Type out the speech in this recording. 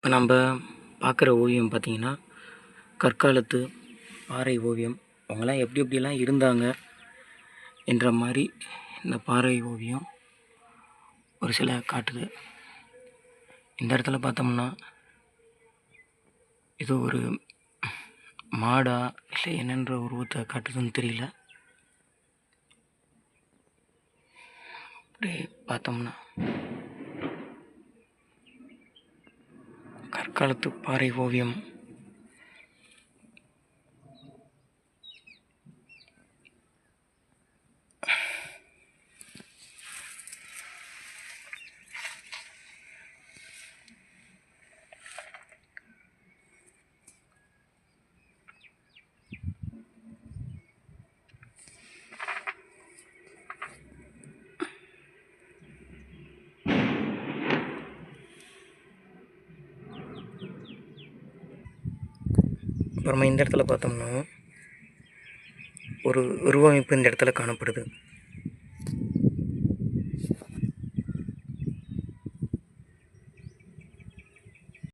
இப்போ நம்ம பார்க்குற ஓவியம் பார்த்திங்கன்னா கற்காலத்து பாறை ஓவியம். அவங்களாம் எப்படி எப்படிலாம் இருந்தாங்க என்ற மாதிரி இந்த பாறை ஓவியம் ஒரு சில காட்டுது. இந்த இடத்துல பார்த்தோம்னா இது ஒரு மாடா இல்லை என்னென்ற உருவத்தை காட்டுதுன்னு தெரியல. அப்படி பார்த்தோம்னா கற்காலத்து பாறை ஓவியம். அப்புறமா இந்த இடத்துல பார்த்தோம்னா ஒரு உருவமைப்பு இந்த இடத்துல காணப்படுது.